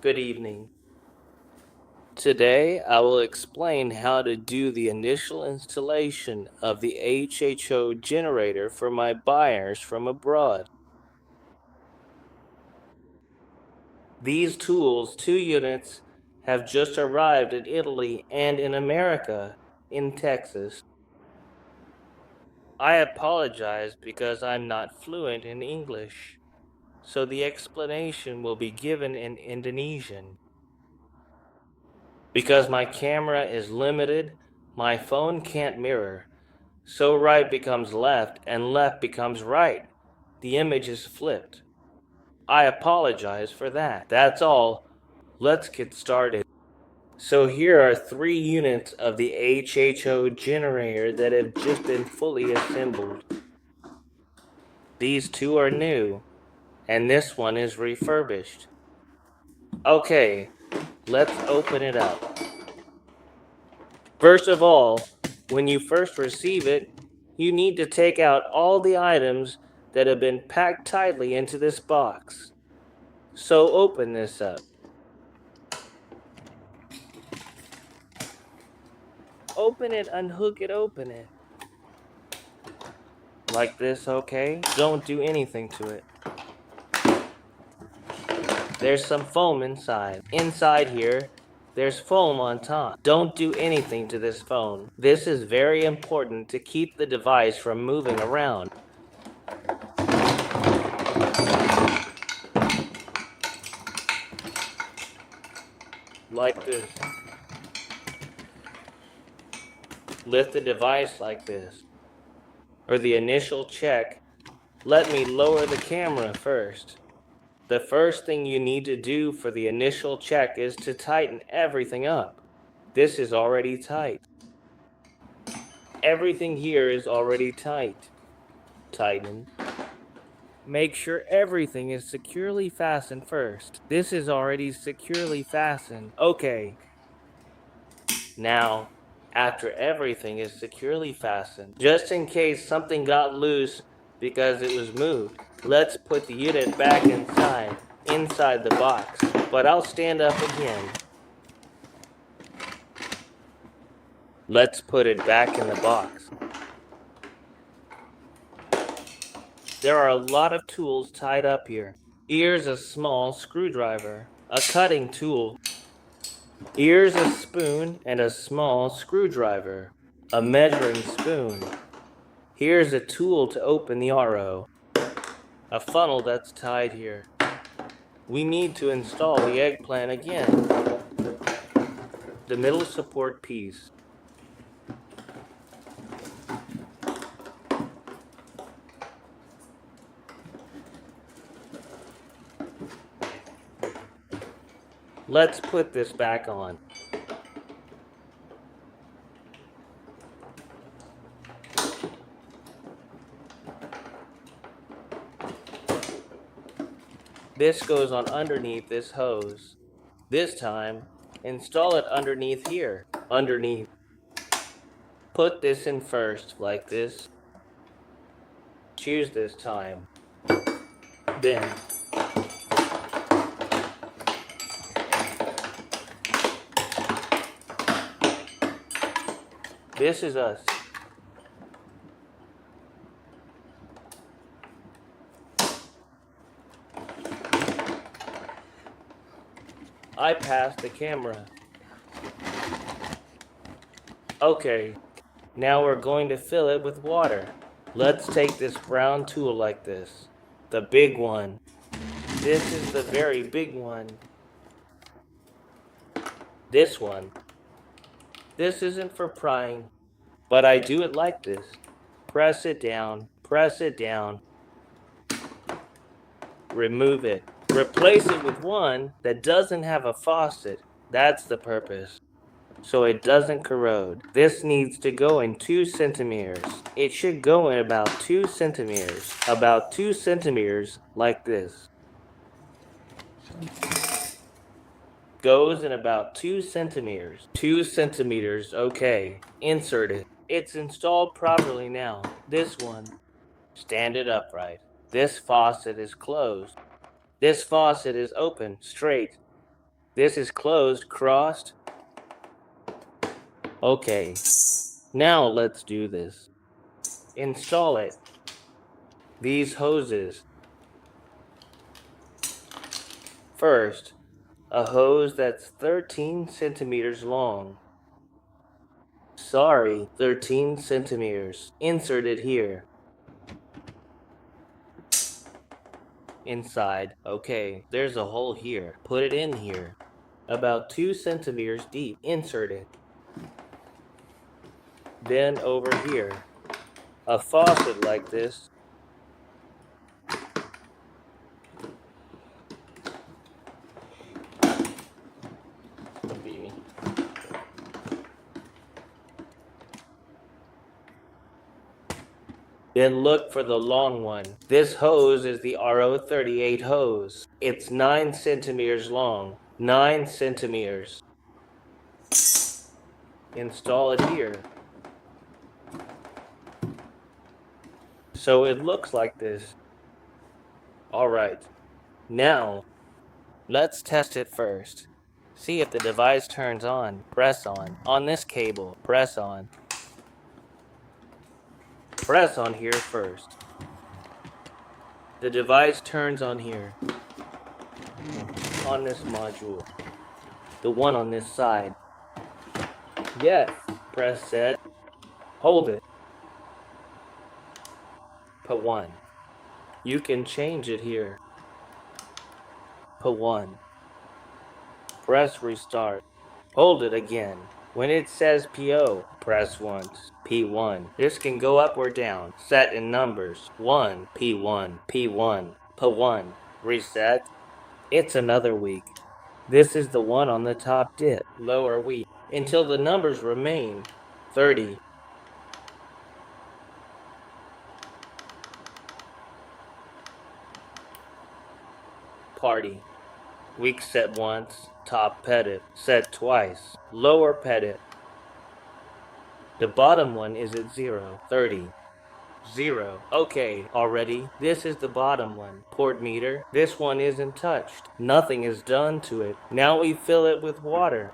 Good evening. Today, I will explain how to do the initial installation of the HHO generator for my buyers from abroad. These tools, 2 units, have just arrived in Italy and in America, in Texas. I apologize because I'm not fluent in English, so the explanation will be given in Indonesian. Because my camera is limited, my phone can't mirror. So right becomes left and left becomes right. The image is flipped. I apologize for that. That's all. Let's get started. So here are 3 units of the HHO generator that have just been fully assembled. These 2 are new, and this one is refurbished. Okay, let's open it up. First of all, when you first receive it, you need to take out all the items that have been packed tightly into this box. So open this up. Open it, unhook it, open it. Like this, okay? Don't do anything to it. There's some foam inside. Inside here, there's foam on top. Don't do anything to this foam. This is very important to keep the device from moving around. Like this. Lift the device like this. Or the initial check. Let me lower the camera first. The first thing you need to do for the initial check is to tighten everything up. This is already tight. Everything here is already tight. Tighten. Make sure everything is securely fastened first. This is already securely fastened. Okay. Now, after everything is securely fastened, just in case something got loose because it was moved, let's put the unit back inside the box. But I'll stand up again. Let's put it back in the box. There are a lot of tools tied up here. Here's a small screwdriver, a cutting tool. Here's a spoon and a small screwdriver, a measuring spoon. Here's a tool to open the RO, a funnel that's tied here. We need to install the eggplant again. The middle support piece. Let's put this back on. This goes on underneath this hose. This time, install it underneath here. Underneath. Put this in first, like this. Choose this time. Then. This is us. I passed the camera. Okay, now we're going to fill it with water. Let's take this brown tool like this. The big one. This is the very big one. This one. This isn't for prying, but I do it like this. Press it down, press it down. Remove it. Replace it with one that doesn't have a faucet. That's the purpose. So it doesn't corrode. This needs to go in 2 centimeters. It should go in about 2 centimeters. About 2 centimeters, like this. Goes in about 2 centimeters. 2 centimeters, okay. Insert it. It's installed properly now. This one. Stand it upright. This faucet is closed. This faucet is open, straight. This is closed, crossed. Okay, now let's do this. Install it. These hoses. First, a hose that's 13 centimeters long. Sorry, 13 centimeters. Insert it here. Inside. Okay, there's a hole here. Put it in here. About 2 centimeters deep. Insert it. Then over here. A faucet like this. Then look for the long one. This hose is the RO38 hose. It's 9 centimeters long. 9 centimeters. Install it here. So it looks like this. Alright. Now, let's test it first. See if the device turns on. Press on. On this cable, press on. Press on here first. The device turns on here. On this module. The one on this side. Yes. Press set. Hold it. Put 1. You can change it here. Put 1. Press restart. Hold it again. When it says PO, press once. P1. This can go up or down. Set in numbers. 1, P1, P1, P1. Reset. It's another week. This is the one on the top dip. Lower week. Until the numbers remain 30. Party. Week set once. Top pettit. Set twice. Lower pettit. The bottom one is at 0. 30. 0. Okay, already. This is the bottom one. Port meter. This one isn't touched. Nothing is done to it. Now we fill it with water.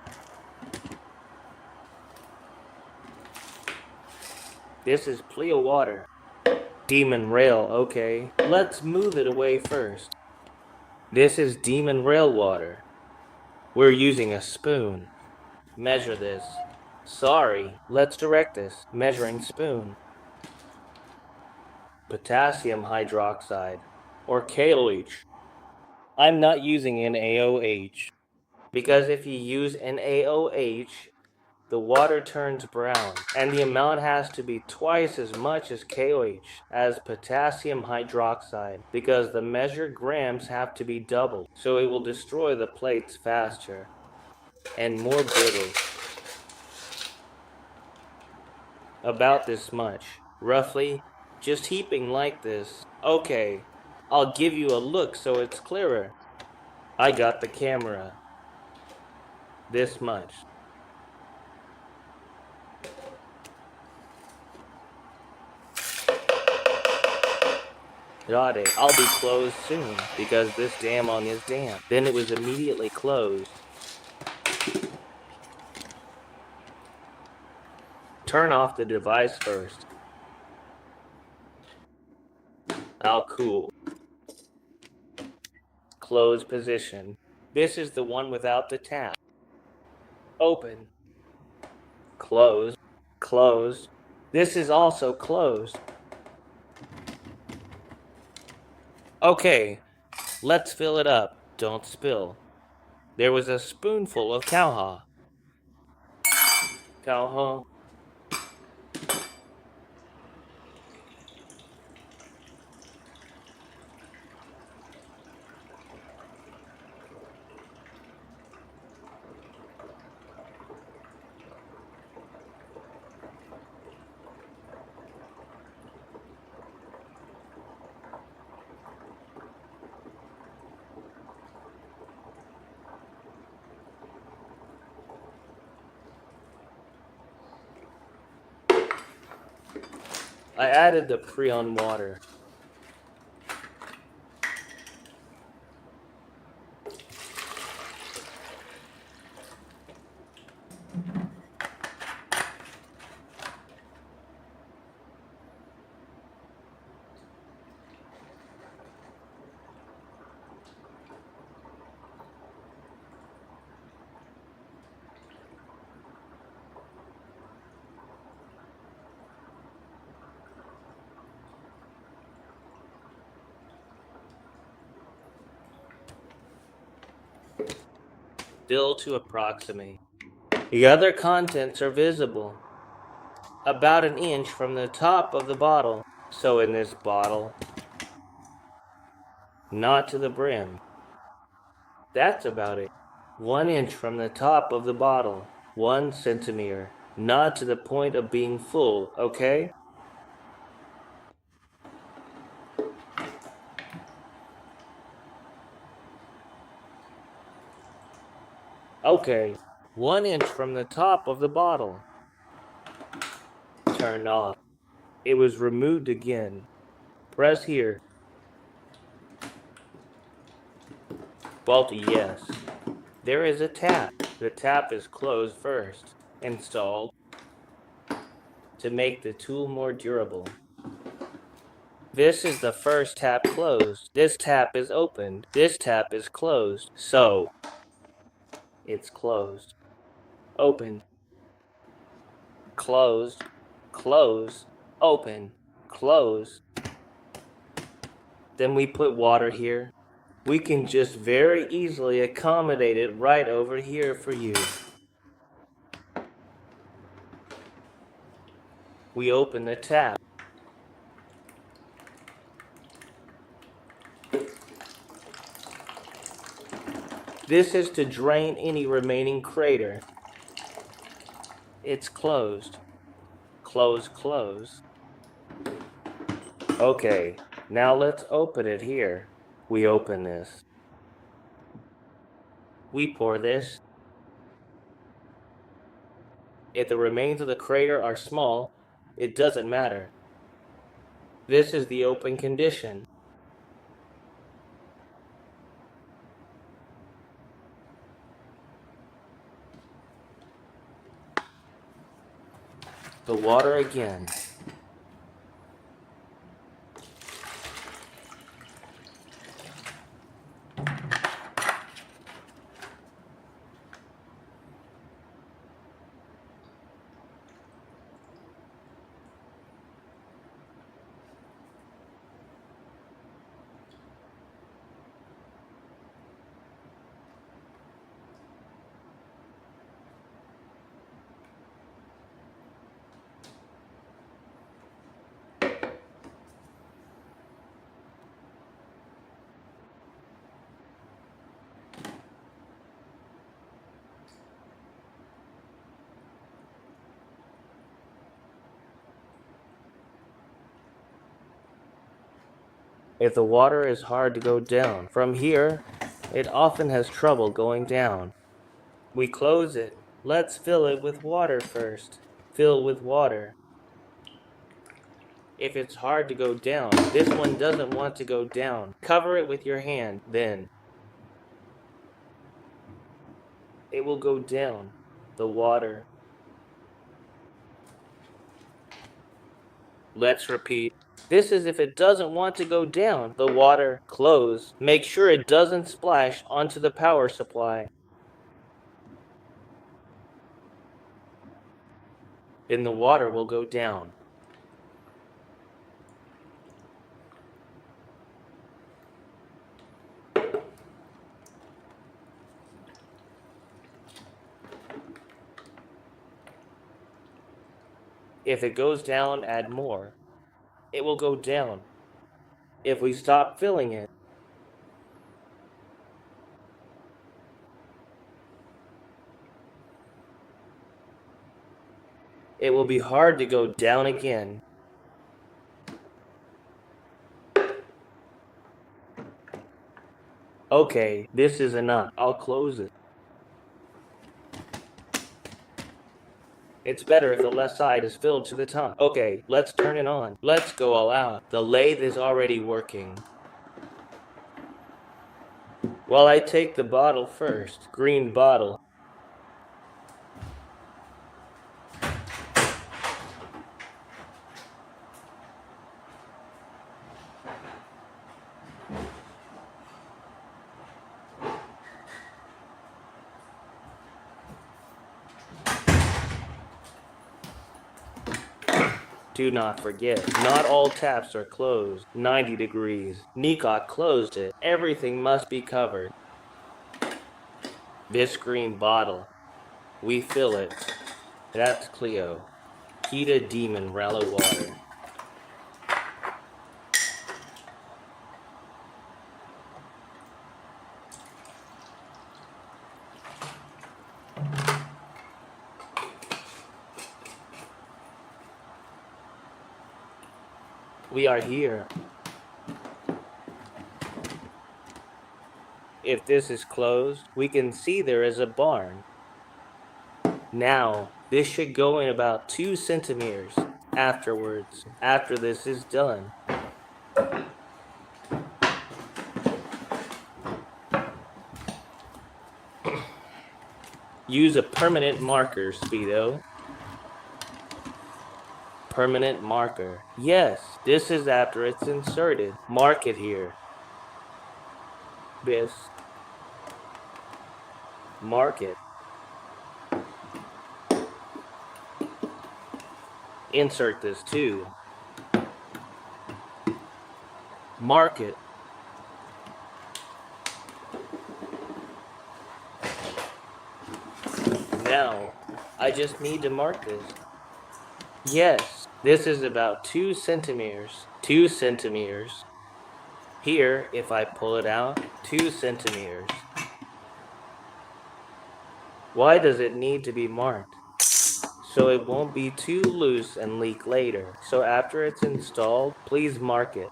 This is clear water. Demon rail, okay. Let's move it away first. This is demon rail water. We're using a spoon. Measure this. Sorry, let's direct this. Measuring spoon. Potassium hydroxide, or KOH. I'm not using an AOH, because if you use an AOH, the water turns brown, and the amount has to be twice as much as KOH as potassium hydroxide, because the measured grams have to be doubled, so it will destroy the plates faster and more brittle. About this much, roughly, just heaping like this. Okay, I'll give you a look so it's clearer. I got the camera. This much. Got it. I'll be closed soon, because this dam on is damp. Then it was immediately closed. Turn off the device first. I'll cool. Close position. This is the one without the tap. Open. Close. Closed. This is also closed. Okay, let's fill it up. Don't spill. There was a spoonful of cowha. Cowha. I added the Prion water. Still to approximate. The other contents are visible, about an inch from the top of the bottle. So in this bottle, not to the brim. That's about it. 1 inch from the top of the bottle, 1 centimeter, not to the point of being full, okay? Okay, 1 inch from the top of the bottle. Turned off. It was removed again. Press here. Faulty, yes. There is a tap. The tap is closed first. Installed to make the tool more durable. This is the first tap closed. This tap is opened. This tap is closed. So, it's closed. Open. Closed. Close. Open. Close. Then we put water here. We can just very easily accommodate it right over here for you. We open the tap. This is to drain any remaining crater. It's closed. Close, close. Okay, now let's open it here. We open this. We pour this. If the remains of the crater are small, it doesn't matter. This is the open condition. The water again. If the water is hard to go down from here, it often has trouble going down. We close it. Let's fill it with water first. Fill with water. If it's hard to go down, this one doesn't want to go down. Cover it with your hand, then it will go down. The water. Let's repeat. This is if it doesn't want to go down. The water. Close. Make sure it doesn't splash onto the power supply. Then the water will go down. If it goes down, add more. It will go down. If we stop filling it, it will be hard to go down again. Okay, this is enough. I'll close it. It's better if the left side is filled to the top. Okay, let's turn it on. Let's go all out. The lathe is already working. Well, I take the bottle first. Green bottle. Do not forget, not all taps are closed. 90 degrees. Nikot closed it. Everything must be covered. This green bottle, we fill it. That's Cleo. Kita Demon Rallow Water. We are here. If this is closed, we can see there is a barn. Now, this should go in about 2 centimeters afterwards, after this is done. Use a permanent marker, Speedo. Permanent marker. Yes, this is after it's inserted. Mark it here. This. Mark it. Insert this too. Mark it. Now, I just need to mark this. Yes, this is about 2 centimeters. 2 centimeters. Here, if I pull it out, 2 centimeters. Why does it need to be marked? So it won't be too loose and leak later. So after it's installed, please mark it.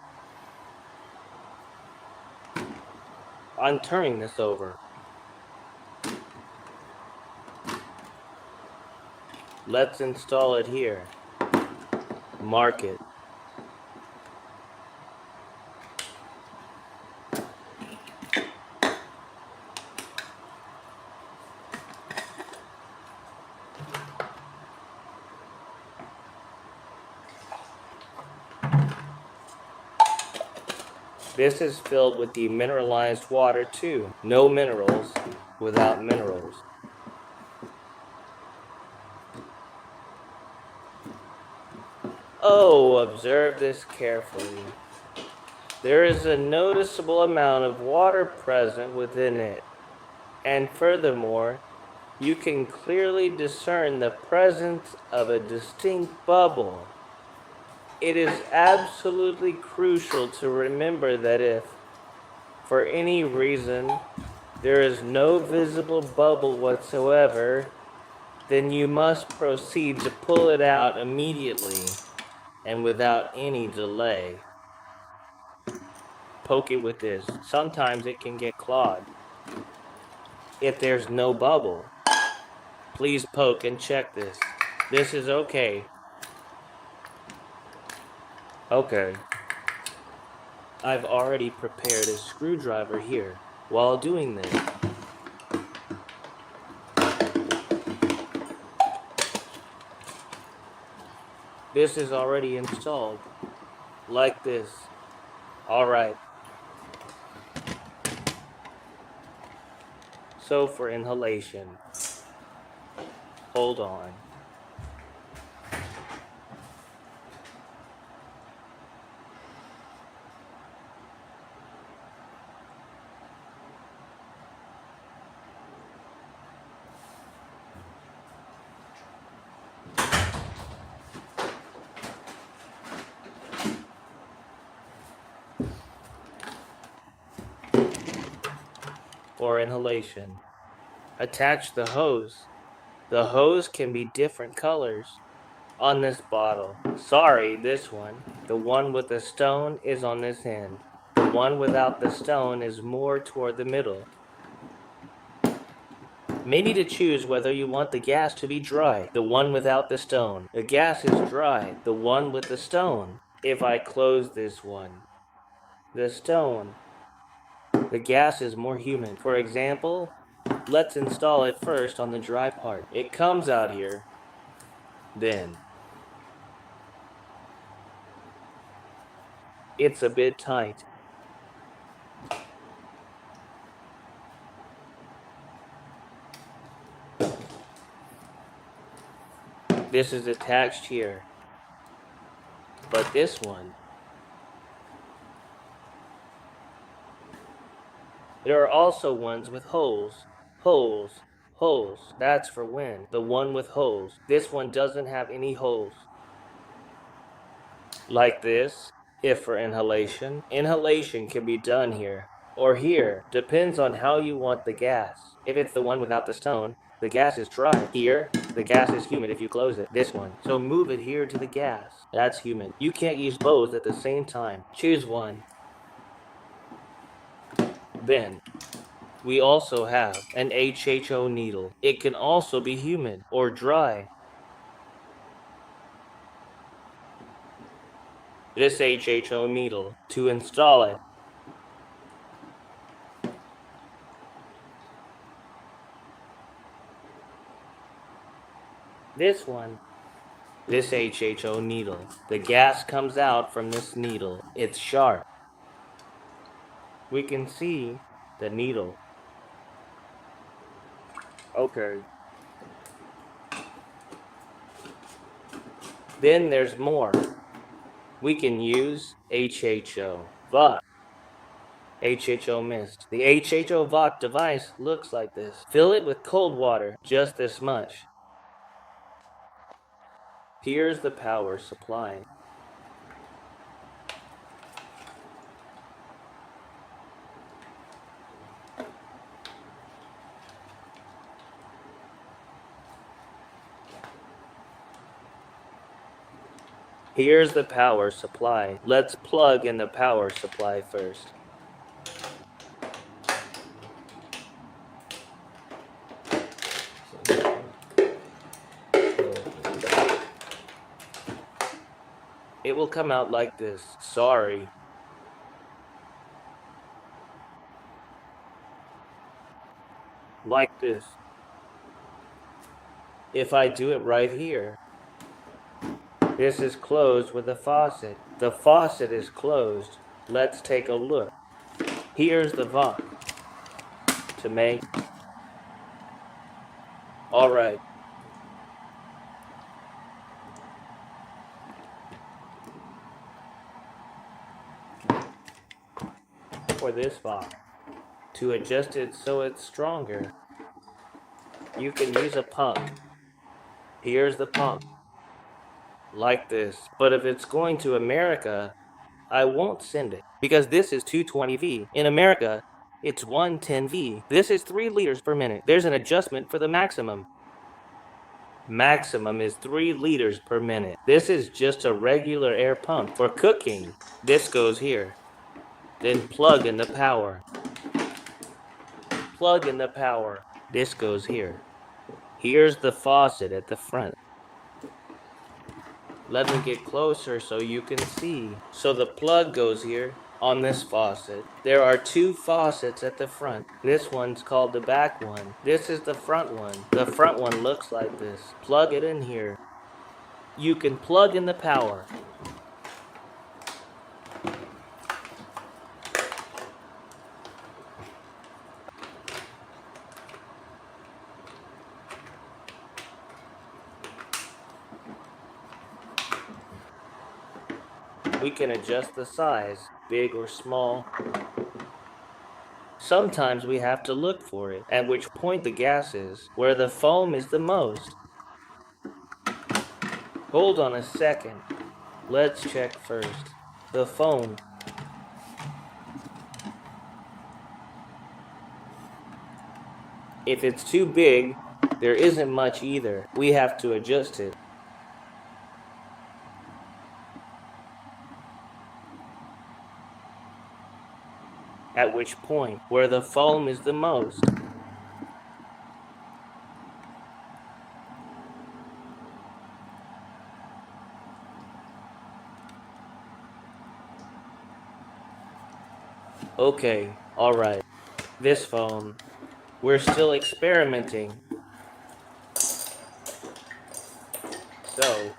I'm turning this over. Let's install it here. Mark it. This is filled with demineralized water too. No minerals without minerals. Oh, observe this carefully. There is a noticeable amount of water present within it. And furthermore, you can clearly discern the presence of a distinct bubble. It is absolutely crucial to remember that if, for any reason, there is no visible bubble whatsoever, then you must proceed to pull it out immediately and without any delay. Poke it with this. Sometimes it can get clogged. If there's no bubble, please poke and check this. This is okay. Okay. I've already prepared a screwdriver here while doing this. This is already installed. Like this. Alright. So for inhalation. Hold on. For inhalation. Attach the hose. The hose can be different colors. On this bottle. Sorry, this one. The one with the stone is on this end. The one without the stone is more toward the middle. May need to choose whether you want the gas to be dry. The one without the stone. The gas is dry. The one with the stone. If I close this one. The stone. The gas is more humid. For example, let's install it first on the dry part. It comes out here. Then. It's a bit tight. This is attached here. But this one. There are also ones with holes. Holes. Holes. That's for wind. The one with holes. This one doesn't have any holes. Like this, if for inhalation. Inhalation can be done here or here. Depends on how you want the gas. If it's the one without the stone, the gas is dry. Here, the gas is humid if you close it. This one. So move it here to the gas. That's humid. You can't use both at the same time. Choose one. Then, we also have an HHO needle. It can also be humid or dry. This HHO needle. To install it, this one. This HHO needle. The gas comes out from this needle. It's sharp. We can see the needle. Okay. Then there's more. We can use HHO. VOC. HHO mist. The HHO VOC device looks like this. Fill it with cold water, just this much. Here's the power supply. Here's the power supply. Let's plug in the power supply first. It will come out like this. Sorry. Like this. If I do it right here, this is closed with a faucet. The faucet is closed. Let's take a look. Here's the VOC to make. Alright. For this VOC, to adjust it so it's stronger, you can use a pump. Here's the pump. Like this. But if it's going to America, I won't send it. Because this is 220V. In America, it's 110V. This is 3 liters per minute. There's an adjustment for the maximum. Maximum is 3 liters per minute. This is just a regular air pump for cooking. This goes here. Then plug in the power. Plug in the power. This goes here. Here's the faucet at the front. Let me get closer so you can see. So the plug goes here on this faucet. There are 2 faucets at the front. This one's called the back one. This is the front one. The front one looks like this. Plug it in here. You can plug in the power. We can adjust the size, big or small. Sometimes we have to look for it, at which point the gas is, where the foam is the most. Hold on a second. Let's check first. The foam. If it's too big, there isn't much either. We have to adjust it. At which point, where the foam is the most. Okay, alright. This foam. We're still experimenting. So,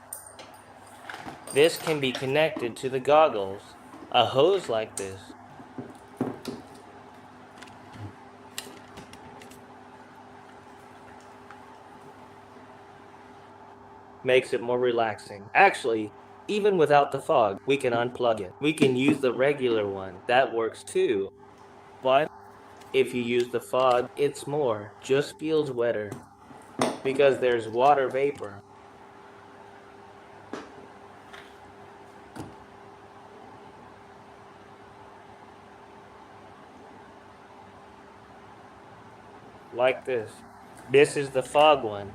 this can be connected to the goggles. A hose like this. Makes it more relaxing. Actually, even without the fog, we can unplug it. We can use the regular one. That works too. But If you use the fog, it's more, just feels wetter, because there's water vapor. Like this. This is the fog one.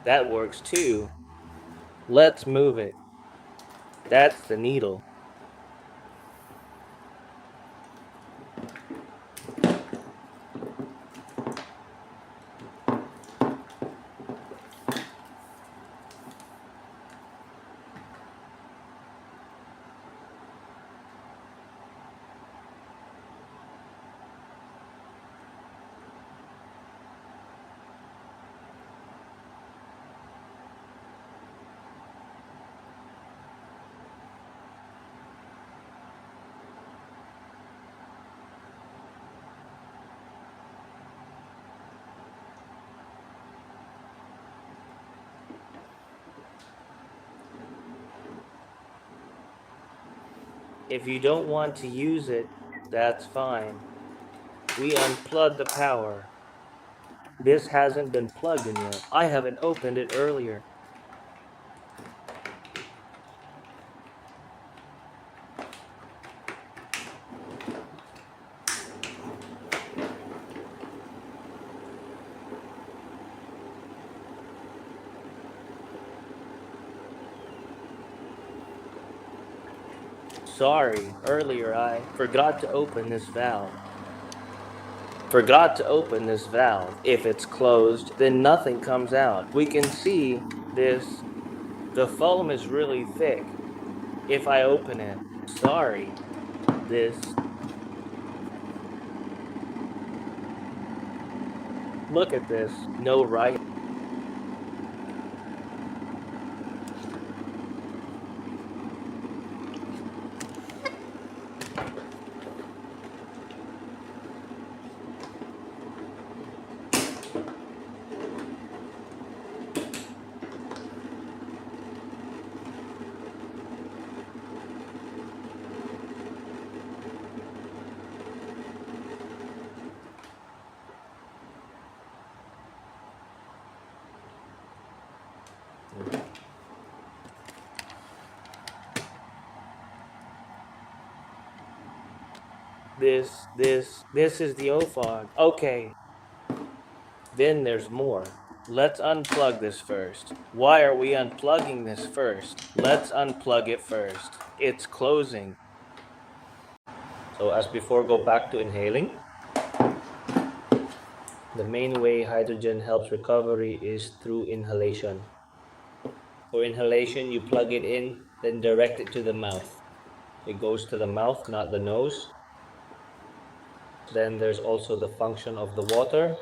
That works too. Let's move it. That's the needle. If you don't want to use it, that's fine. We unplug the power. This hasn't been plugged in yet. I haven't opened it earlier. Sorry, earlier I forgot to open this valve. If it's closed, then nothing comes out. We can see this. The foam is really thick. If I open it, sorry, this. Look at this. No right. This is the O-fog. Okay. Then there's more. Let's unplug this first. Why are we unplugging this first? Let's unplug it first. It's closing. So as before, go back to inhaling. The main way hydrogen helps recovery is through inhalation. For inhalation, you plug it in, then direct it to the mouth. It goes to the mouth, not the nose. Then there's also the function of the water.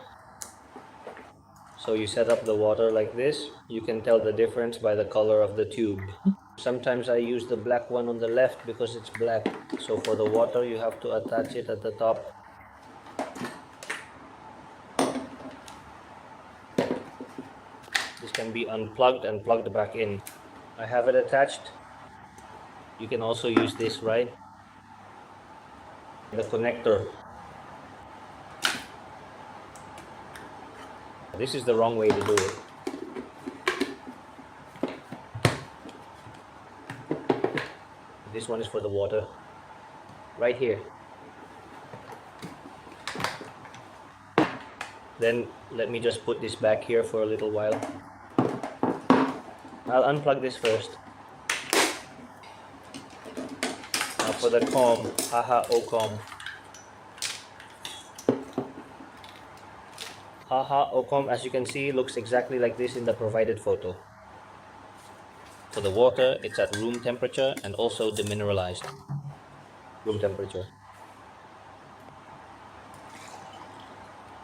So you set up the water like this. You can tell the difference by the color of the tube. Sometimes I use the black one on the left because it's black. So for the water, you have to attach it at the top. This can be unplugged and plugged back in. I have it attached. You can also use this, right? The connector. This is the wrong way to do it. This one is for the water. Right here. Then let me just put this back here for a little while. I'll unplug this first. Now for the comb, HHO comb. HHO comb, as you can see, looks exactly like this in the provided photo. For the water, it's at room temperature and also demineralized. Room temperature.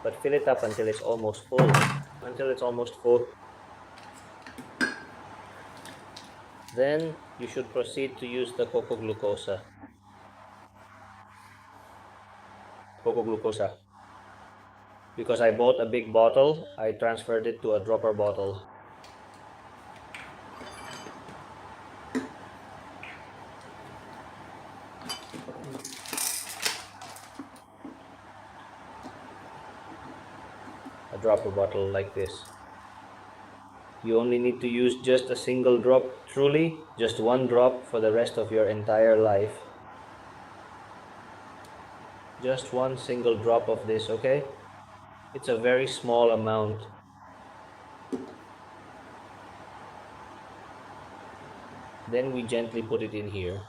But fill it up until it's almost full. Then you should proceed to use the cocoa glucosa. Because I bought a big bottle, I transferred it to a dropper bottle. dropper bottle like this. You only need to use just a single drop, truly, just one drop for the rest of your entire life. Just one single drop of this, okay? It's a very small amount. Then we gently put it in here.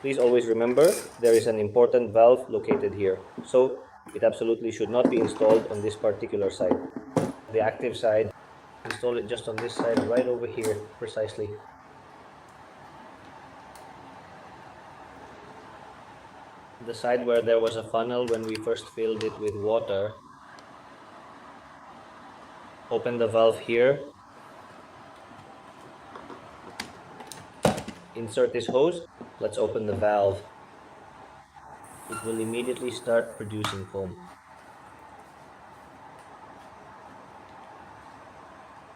Please always remember, there is an important valve located here, so it absolutely should not be installed on this particular side. The active side, install it just on this side, right over here, precisely. The side where there was a funnel when we first filled it with water. Open the valve here. Insert this hose. Let's open the valve. It will immediately start producing foam.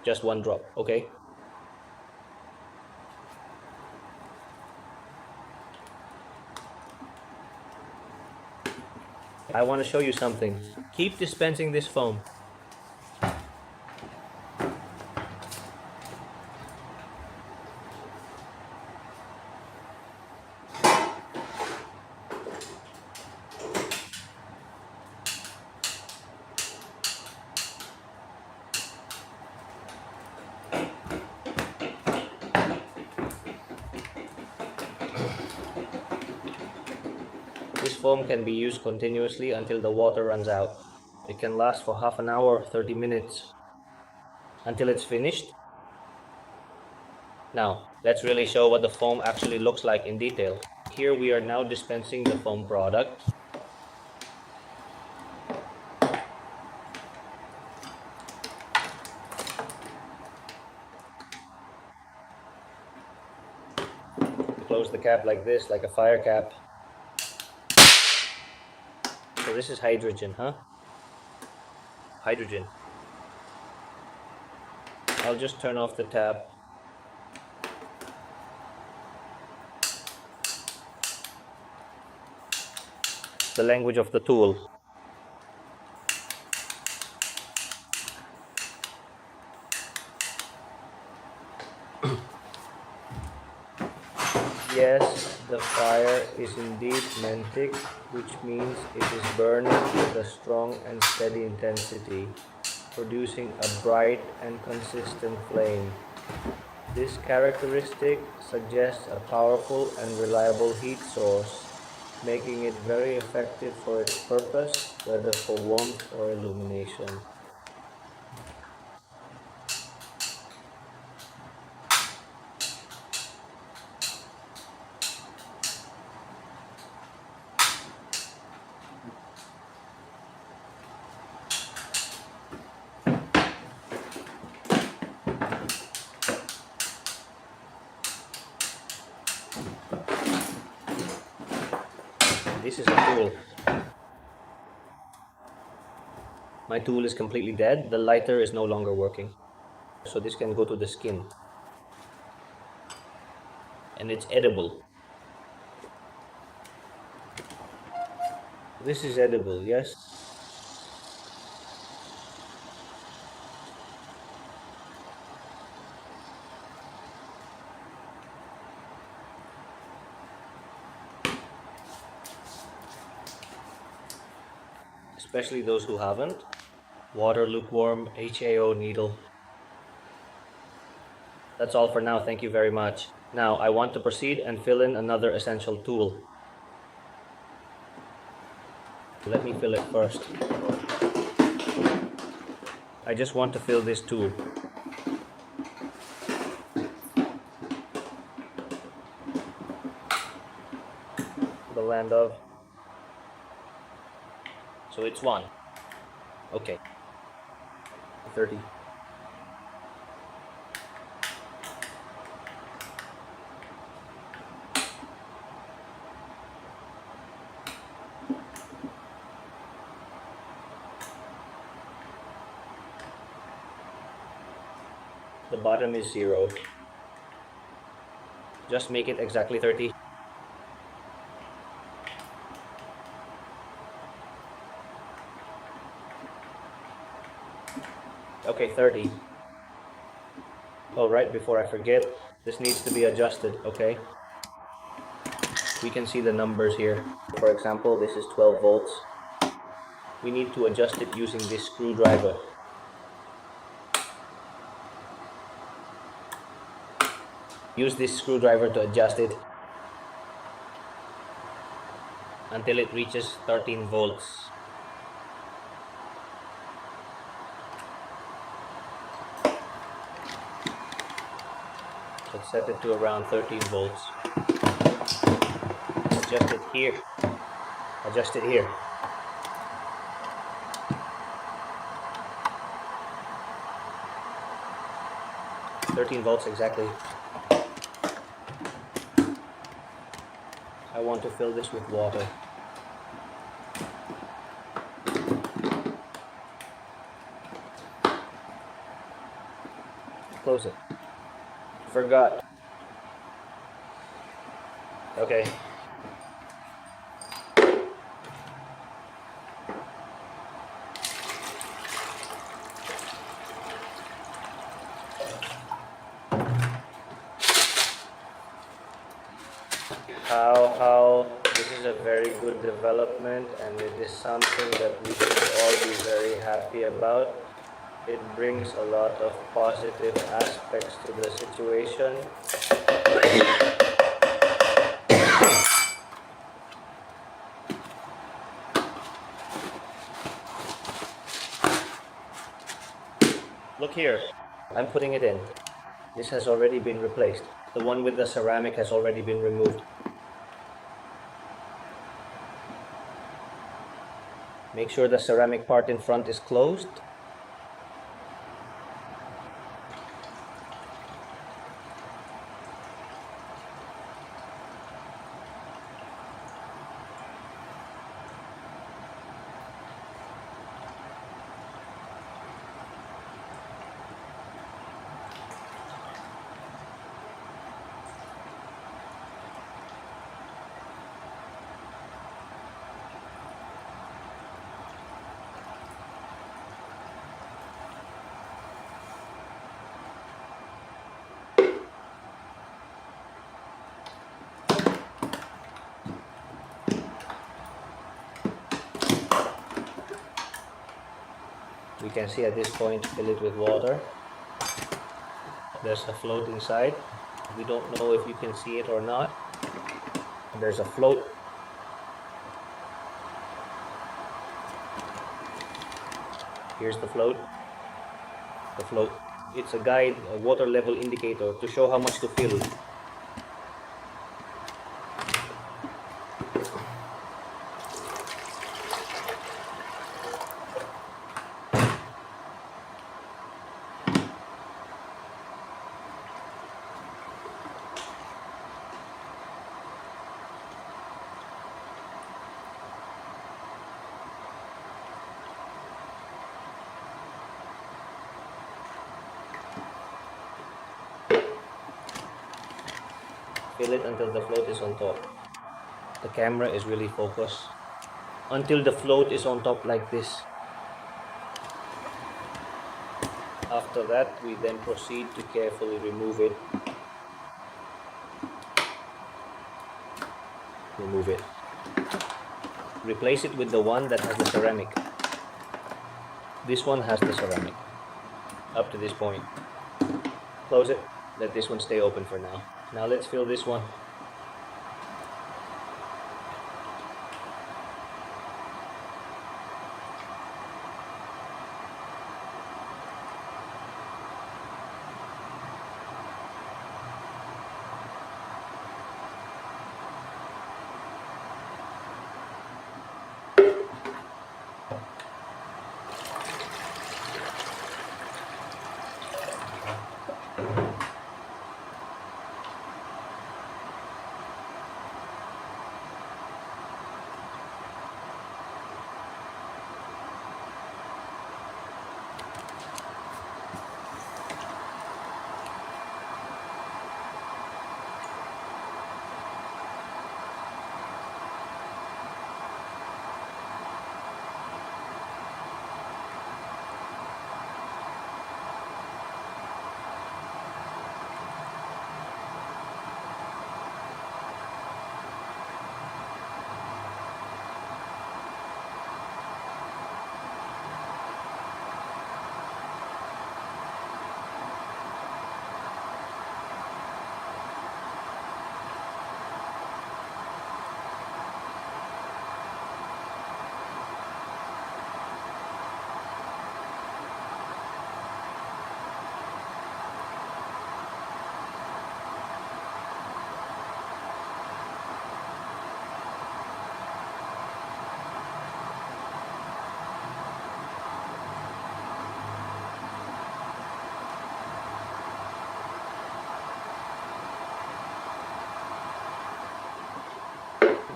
Just one drop, okay? I want to show you something. Keep dispensing this foam. This foam can be used continuously until the water runs out. It can last for half an hour, 30 minutes, until it's finished. Now, let's really show what the foam actually looks like in detail. Here we are now dispensing the foam product. Close the cap like this, like a fire cap. So this is hydrogen, huh? Hydrogen. I'll just turn off the tap. The language of the tool. Yes, the fire is indeed mantic, which means it is burning with a strong and steady intensity, producing a bright and consistent flame. This characteristic suggests a powerful and reliable heat source, making it very effective for its purpose, whether for warmth or illumination. This is a tool. My tool is completely dead. The lighter is no longer working. So this can go to the skin. And it's edible. This is edible, yes? Especially those who haven't. Water lukewarm HAO needle. That's all for now, thank you very much. Now I want to proceed and fill in another essential tool. Let me fill it first. I just want to fill this tool. The land of. So it's 1. Okay. 30. The bottom is 0. Just make it exactly 30. Okay, 30. Oh, right, before I forget, this needs to be adjusted, okay? We can see the numbers here. For example, this is 12 volts. We need to adjust it using this screwdriver. Use this screwdriver to adjust it until it reaches 13 volts. Let's set it to around 13 volts. Adjust it here. Adjust it here. "13 volts exactly." I want to fill this with water. Close it. Forgot. Okay. How this is a very good development, and it is something that we should all be very happy about. It brings a lot of positive aspects to the situation. Look here, I'm putting it in. This has already been replaced. The one with the ceramic has already been removed. Make sure the ceramic part in front is closed. We can see at this point, fill it with water. There's a float inside. We don't know if you can see it or not. There's a float. Here's the float. The float. It's a guide, a water level indicator to show how much to fill. Fill it until the float is on top. The camera is really focused. Until the float is on top like this. After that, we then proceed to carefully remove it. Remove it. Replace it with the one that has the ceramic. This one has the ceramic. Up to this point. Close it. Let this one stay open for now. Now let's fill this one.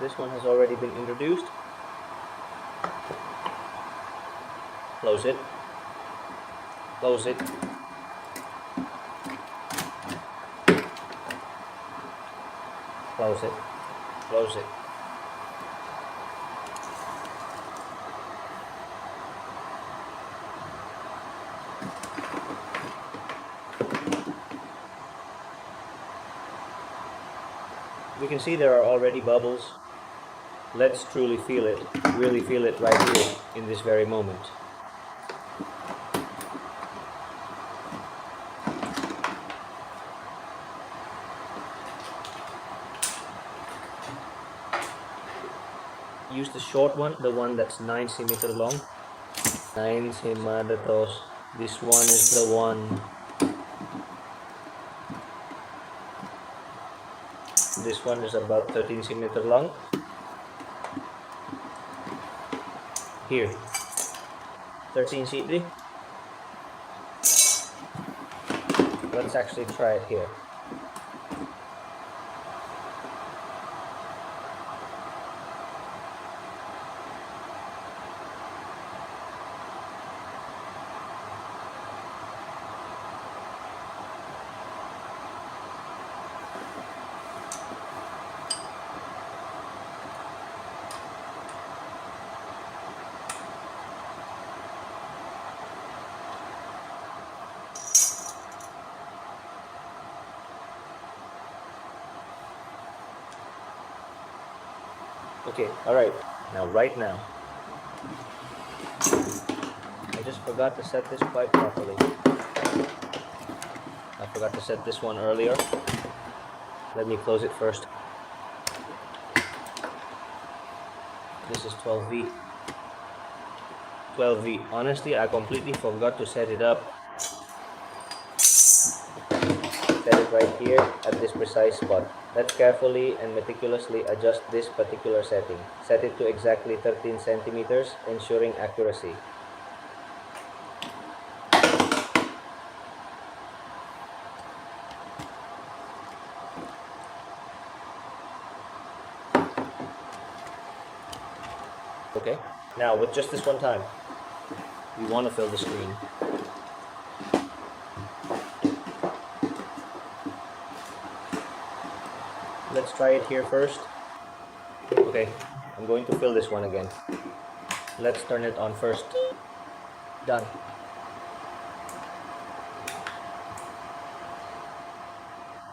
This one has already been introduced. Close it. Close it. Close it. Close it. We can see there are already bubbles. Let's truly feel it, really feel it right here in this very moment. Use the short one, the one that's 9 centimeters long. 9 centimeters. This one is the one. This one is about 13 centimeters long. Here, 13 cm. Let's actually try it here. Okay, alright, right now, I just forgot to set this pipe properly. I forgot to set this one earlier. Let me close it first. This is 12V. 12V. Honestly, I completely forgot to set it up. Set it right here at this precise spot. Let's carefully and meticulously adjust this particular setting. Set it to exactly 13 centimeters, ensuring accuracy. Okay, now with just this one time, we want to fill the screen. Let's try it here first. Okay, I'm going to fill this one again. Let's turn it on first. Done.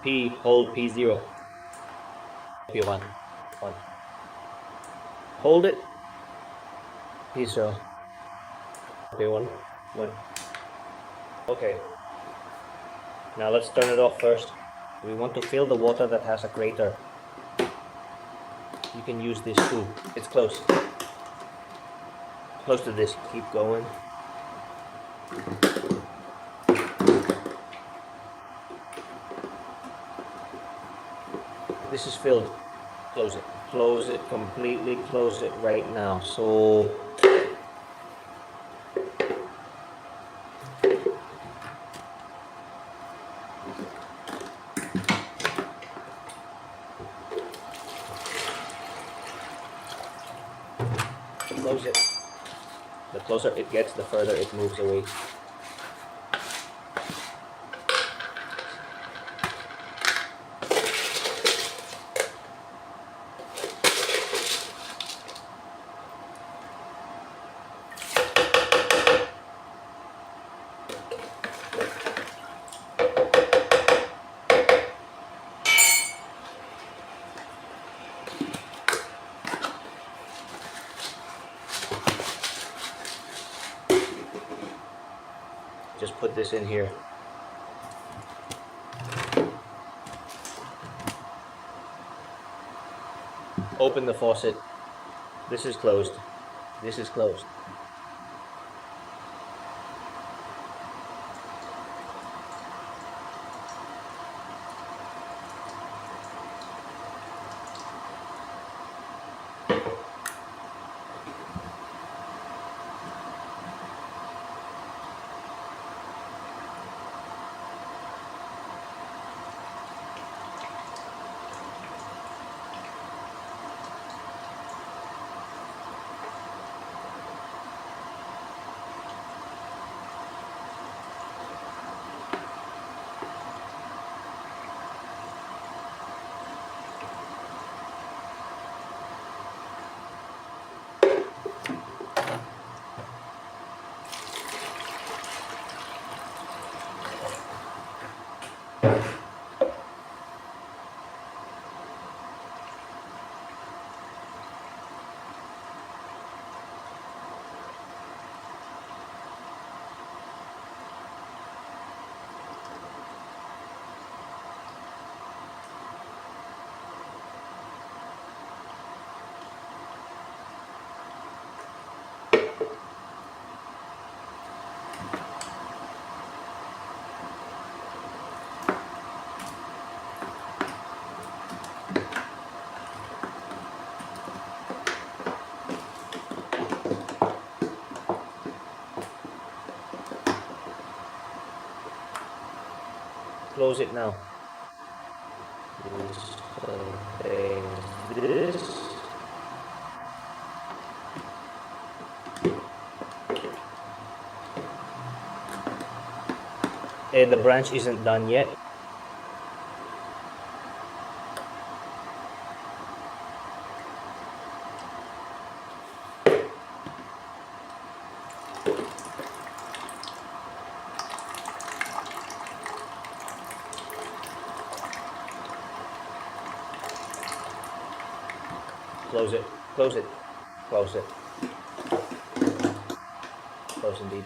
P, hold P0. P1. 1. Hold it. P0. P1. 1. Okay. Now let's turn it off first. We want to fill the water that has a crater. You can use this too. It's close. Close to this. Keep going. This is filled. Close it. Close it completely. Close it right now. So close it. The closer it gets, the further it moves away. Just put this in here. Open the faucet. This is closed. This is closed. close it now. This. And the branch isn't done yet. Close it, close it, close it. Close indeed.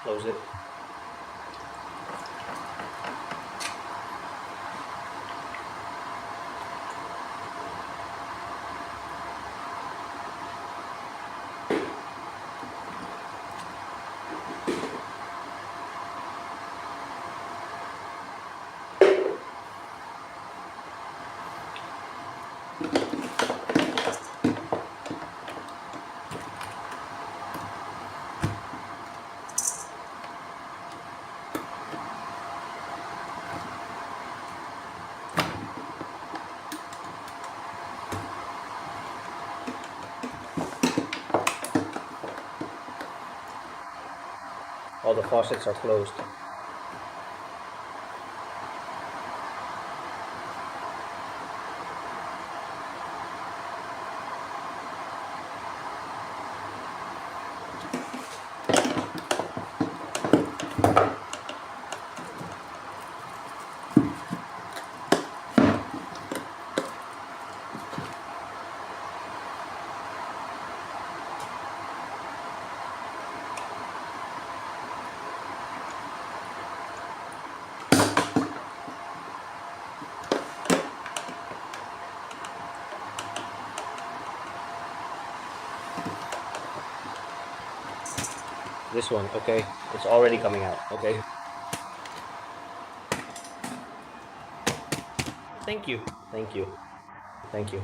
Close it. All the faucets are closed. This one, okay, it's already coming out, okay. Thank you, thank you, thank you.